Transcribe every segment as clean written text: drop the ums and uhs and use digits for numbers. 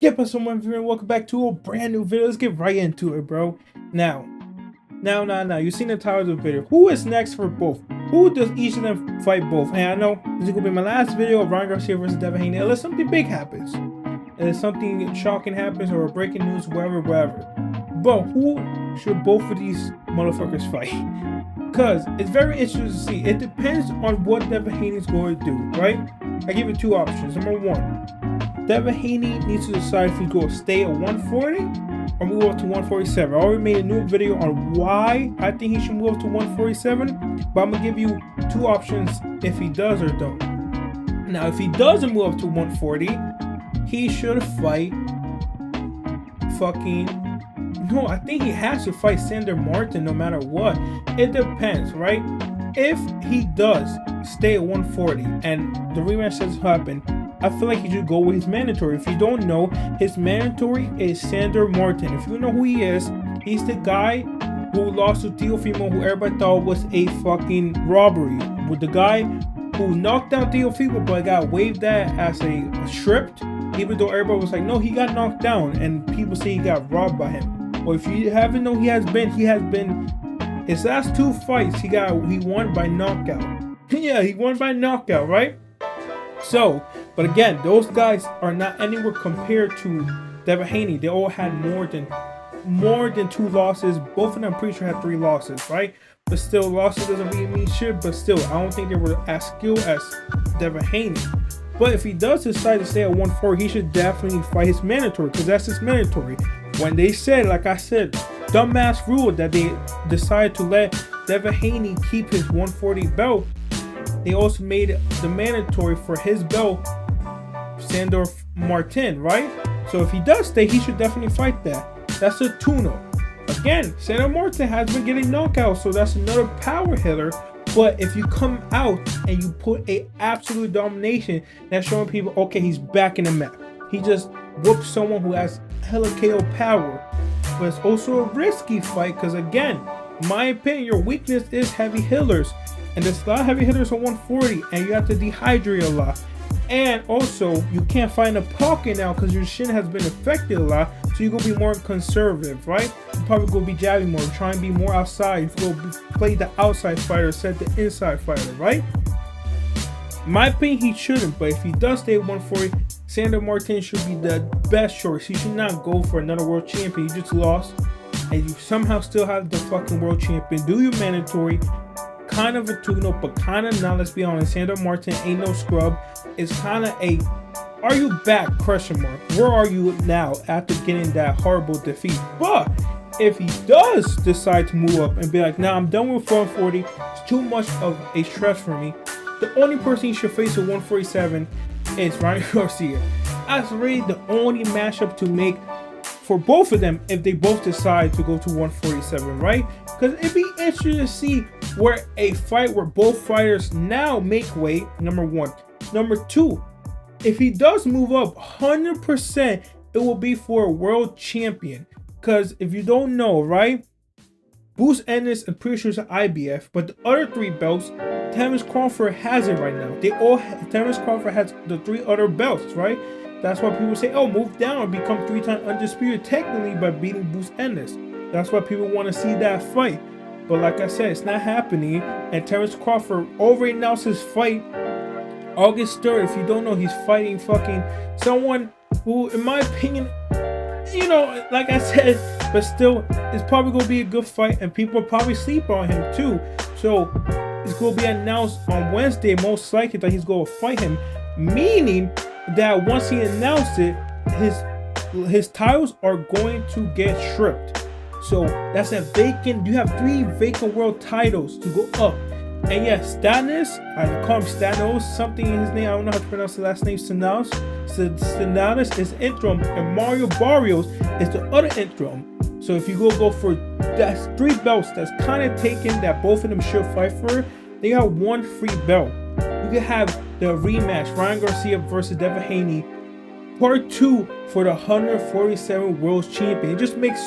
Get us someone and welcome back to a brand new video. Let's get right into it, bro. Now. You've seen the title of the video. Who is next for both? Who does each of them fight both? And I know this is gonna be my last video of Ryan Garcia versus Devin Haney unless something big happens. Unless something shocking happens or breaking news, whatever. But who should both of these motherfuckers fight? Because it's very interesting to see. It depends on what Devin Haney is going to do, right? I give you two options. Number one, Devin Haney needs to decide if he's going to stay at 140 or move up to 147. I already made a new video on why I think he should move up to 147, but I'm going to give you two options if he does or don't. Now, if he doesn't move up to 140, he should fight No, I think he has to fight Sandor Martin no matter what. It depends, right? If he does stay at 140 and the rematch does happen, I feel like he should go with his mandatory. If you don't know, his mandatory is Sandor Martin. If you know who he is, he's the guy who lost to Teofimo, who everybody thought was a fucking robbery. With the guy who knocked down Teofimo, but got waved at as a stripped, even though everybody was like, no, he got knocked down, and people say he got robbed by him. Well, if you haven't known, he has been his last two fights, he won by knockout. Yeah, he won by knockout, right? So, but again, those guys are not anywhere compared to Devin Haney. They all had more than two losses. Both of them, I'm pretty sure, had 3 losses, right? But still, losses doesn't really mean shit. But still, I don't think they were as skilled as Devin Haney. But if he does decide to stay at 140, he should definitely fight his mandatory, because that's his mandatory. When they said, like I said, dumbass rule that they decided to let Devin Haney keep his 140 belt, they also made the mandatory for his belt, Sandor Martin, right? So if he does stay, he should definitely fight that. That's a tune-up. Again, Sandor Martin has been getting knockouts, so that's another power hitter. But if you come out and you put a absolute domination, that's showing people, okay, he's back in the map. He just whooped someone who has hella KO power. But it's also a risky fight because, again, in my opinion, your weakness is heavy hitters. And there's a lot of heavy hitters on 140, and you have to dehydrate a lot. And also, you can't find a pocket now because your shin has been affected a lot. So you're going to be more conservative, right? You're probably going to be jabbing more, try and be more outside. You're going to play the outside fighter instead of the inside fighter, right? In my opinion, he shouldn't. But if he does stay at 140, Sandor Martin should be the best choice. He should not go for another world champion. You just lost, and you somehow still have the fucking world champion. Do your mandatory. Kind of a tune-up, but kind of not. Let's be honest, Sandor Martin ain't no scrub. It's kind of a, are you back, question mark? Where are you now after getting that horrible defeat? But if he does decide to move up and be like, nah, I'm done with 140, it's too much of a stretch for me, the only person he should face at 147 is Ryan Garcia. That's really the only matchup to make for both of them if they both decide to go to 147, right? Because it'd be interesting to see where a fight where both fighters now make weight, number one. Number two, if he does move up 100%, it will be for a world champion. Because if you don't know, right, Bruce Ennis, I'm pretty sure, is an IBF, but the other 3 belts, Terence Crawford has it right now. Terence Crawford has the 3 other belts, right? That's why people say, oh, move down and become 3-time undisputed technically by beating Bruce Ennis. That's why people want to see that fight. But like I said, it's not happening. And Terence Crawford already announced his fight August 3rd. If you don't know, he's fighting fucking someone who, in my opinion, you know, like I said, but still, it's probably going to be a good fight. And people probably sleep on him too. So it's going to be announced on Wednesday, most likely, that he's going to fight him. Meaning that once he announced it, his titles are going to get stripped. So that's a vacant. You have 3 vacant world titles to go up. And yes, Stanis, I call him Stanos, something in his name, I don't know how to pronounce the last name, Stanos is interim, and Mario Barrios is the other interim. So if you go for, that's 3 belts that's kind of taken that both of them should fight for, they have 1 free belt. You can have the rematch, Ryan Garcia versus Devin Haney, part 2 for the 147 world champion. It just makes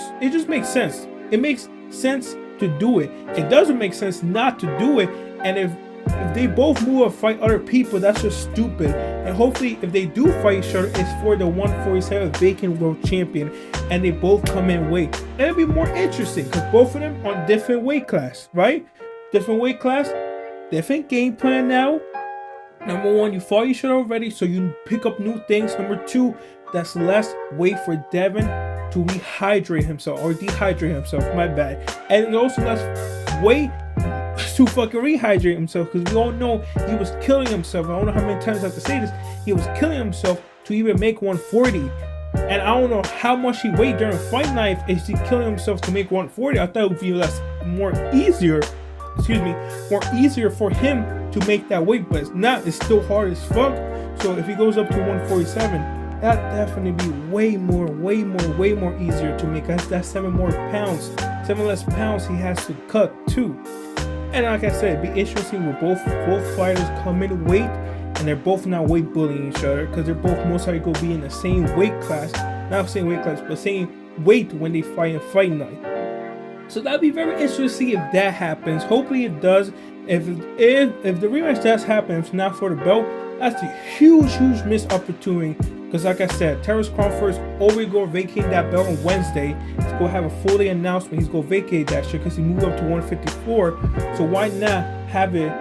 sense. It makes sense to do it. It doesn't make sense not to do it. And if if they both move up, fight other people, that's just stupid. And hopefully, if they do fight each other, it's for the 147 vacant world champion, and they both come in weight. And it'll be more interesting because both of them on different weight class, right? Different weight class, different game plan now. Number one, you fought each other already, so you pick up new things. Number two, that's less wait for Devin to rehydrate himself or dehydrate himself. My bad. And also less wait to fucking rehydrate himself, because we all know he was killing himself. I don't know how many times I have to say this. He was killing himself to even make 140. And I don't know how much he weighed during fight night. Is he killing himself to make 140? I thought it would be more easier for him to make that weight, but it's not. It's still hard as fuck. So if he goes up to 147, that definitely be way more easier to make. That's 7 more pounds, 7 less pounds he has to cut too. And like I said, it'd be interesting where both fighters come in weight, and they're both not weight bullying each other, because they're both most likely going to be in the same weight class, not same weight class, but same weight when they fight in fight night. So that'd be very interesting to see if that happens. Hopefully it does. If the rematch does happen, if it's not for the belt, that's a huge missed opportunity. Because like I said, Terrence Crawford's already going to vacate that belt on Wednesday. He's going to have a fully announcement. He's going to vacate that shit because he moved up to 154. So why not have it,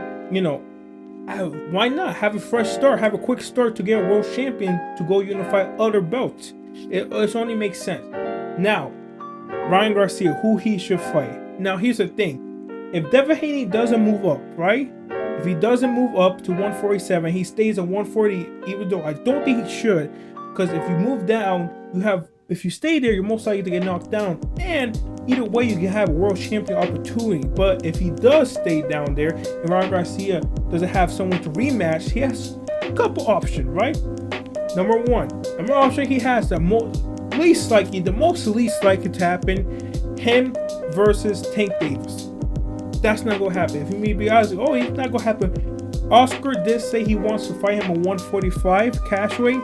why not have a fresh start, have a quick start to get a world champion to go unify other belts? It only makes sense. Now, Ryan Garcia, who he should fight. Now, here's the thing. If Devin Haney doesn't move up, right? If he doesn't move up to 147, he stays at 140, even though I don't think he should. Because if you move down, if you stay there, you're most likely to get knocked down. And either way, you can have a world champion opportunity. But if he does stay down there, and Ryan Garcia doesn't have someone to rematch, he has a couple options, right? Number one option he has the most least likely to happen, him versus Tank Davis. That's not gonna happen. If you may be honest, he's not gonna happen. Oscar did say he wants to fight him at 145 cash weight.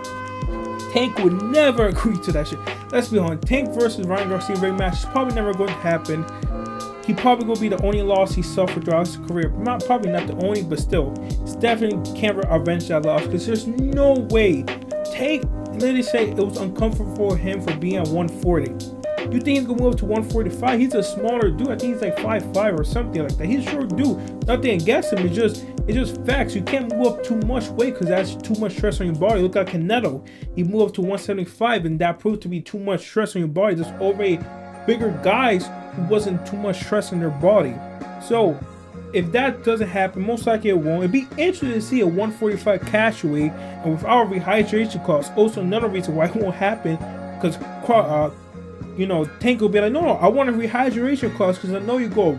Tank would never agree to that shit. Let's be honest. Tank versus Ryan Garcia rematch is probably never going to happen. He probably gonna be the only loss he suffered throughout his career. Probably not the only, but still, Stephanie can't avenge that loss because there's no way. Tank literally said it was uncomfortable for him for being at 140. You think he's gonna move up to 145? He's a smaller dude. I think he's like 5'5" or something like that. He's a short dude. Nothing against him. It's just facts. You can't move up too much weight because that's too much stress on your body. Look at Canelo. He moved up to 175, and that proved to be too much stress on your body. There's already bigger guys who wasn't too much stress on their body. So if that doesn't happen, most likely it won't. It'd be interesting to see a 145 cash weight, and without rehydration costs. Also, another reason why it won't happen, because Tank will be like, no, I want a rehydration clause because I know you go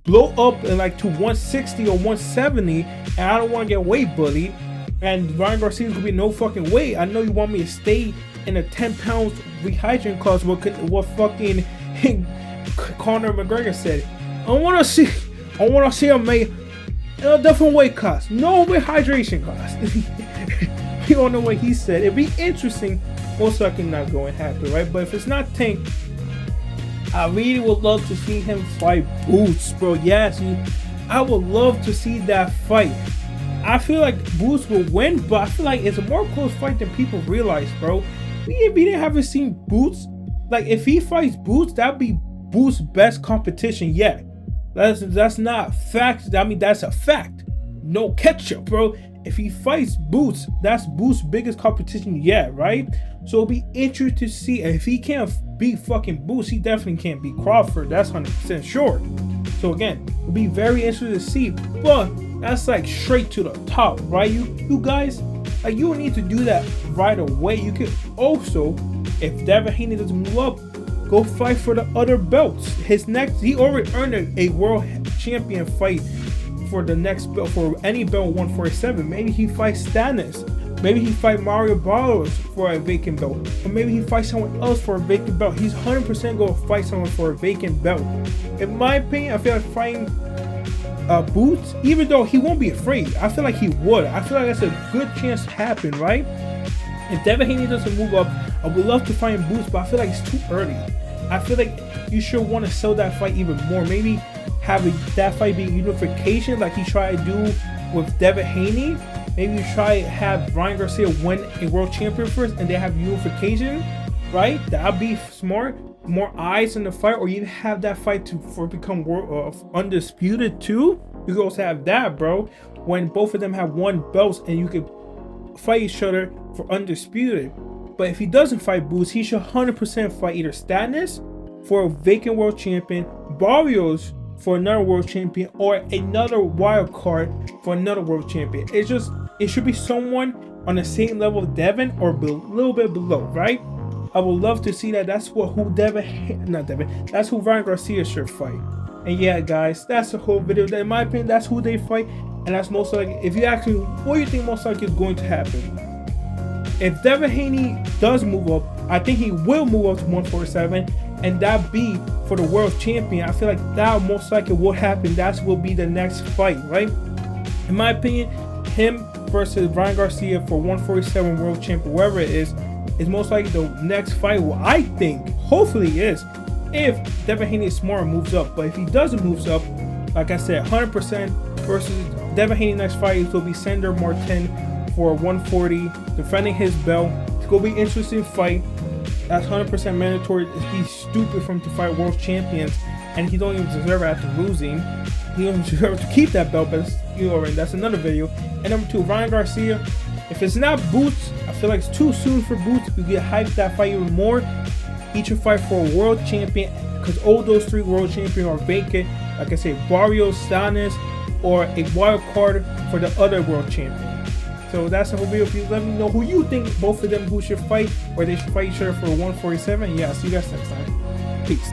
blow up in like to 160 or 170, and I don't want to get weight bullied. And Ryan Garcia's gonna be no fucking weight. I know you want me to stay in a 10 pounds rehydration clause. What fucking Conor McGregor said. I want to see him make a different weight class, no rehydration class. You don't know what he said. It'd be interesting. Most likely not going to happen, right? But if it's not Tank, I really would love to see him fight Boots, bro. Yes, I would love to see that fight. I feel like Boots will win, but I feel like it's a more close fight than people realize, bro. We haven't seen Boots. Like, if he fights Boots, that'd be Boots' best competition yet. That's not fact. I mean, that's a fact. No ketchup, bro. If he fights Boots, that's Boots' biggest competition yet, right? So it'll be interesting to see. If he can't beat fucking Boots, he definitely can't beat Crawford. That's 100% sure. So again, it'll be very interesting to see. But that's like straight to the top, right? You guys, like, you don't need to do that right away. You could also, if Devin Haney doesn't move up, go fight for the other belts. He already earned a world champion fight for the next belt, for any belt 147. Maybe he fights Stannis. Maybe he fight Mario Barros for a vacant belt. Or maybe he fights someone else for a vacant belt. He's 100% going to fight someone for a vacant belt. In my opinion, I feel like fighting Boots, even though he won't be afraid, I feel like he would. I feel like that's a good chance to happen, right? If Devin Haney doesn't move up, I would love to fight Boots, but I feel like it's too early. I feel like you should want to sell that fight even more. Maybe have that fight be unification like he tried to do with Devin Haney. Maybe you try have Ryan Garcia win a world champion first, and they have unification, right? That'd be smart. More eyes in the fight, or you have that fight for become world undisputed too. You could also have that, bro, when both of them have won belts, and you could fight each other for undisputed. But if he doesn't fight Boots, he should 100% fight either Statness for a vacant world champion, Barrios for another world champion, or another wild card for another world champion. It should be someone on the same level of Devin or a little bit below, right? I would love to see that. That's who Ryan Garcia should fight. And yeah, guys, that's the whole video. In my opinion, that's who they fight, and that's most likely. If you ask me, what do you think most likely is going to happen? If Devin Haney does move up, I think he will move up to 147, and that be for the world champion. I feel like that most likely will happen. That will be the next fight, right? In my opinion, him versus Ryan Garcia for 147 world champion, wherever it is most likely the next fight. Well, I think, hopefully is, if Devin Haney is smart and moves up. But if he doesn't move up, like I said, 100% versus Devin Haney next fight will be Sandor Martin for 140, defending his belt. It's gonna be an interesting fight. That's 100% mandatory. It'd be stupid for him to fight world champions, and he don't even deserve it after losing. He don't deserve to keep that belt, but that's another video. And number 2, Ryan Garcia. If it's not Boots, I feel like it's too soon for Boots. You get hyped that fight even more. He should fight for a world champion, because all those 3 world champions are vacant. Like I say, Barrios, Stannis, or a wild card for the other world champion. So that's the whole video. Please let me know who you think both of them who should fight, or they should fight each other for 147. Yeah, see you guys next time. Peace.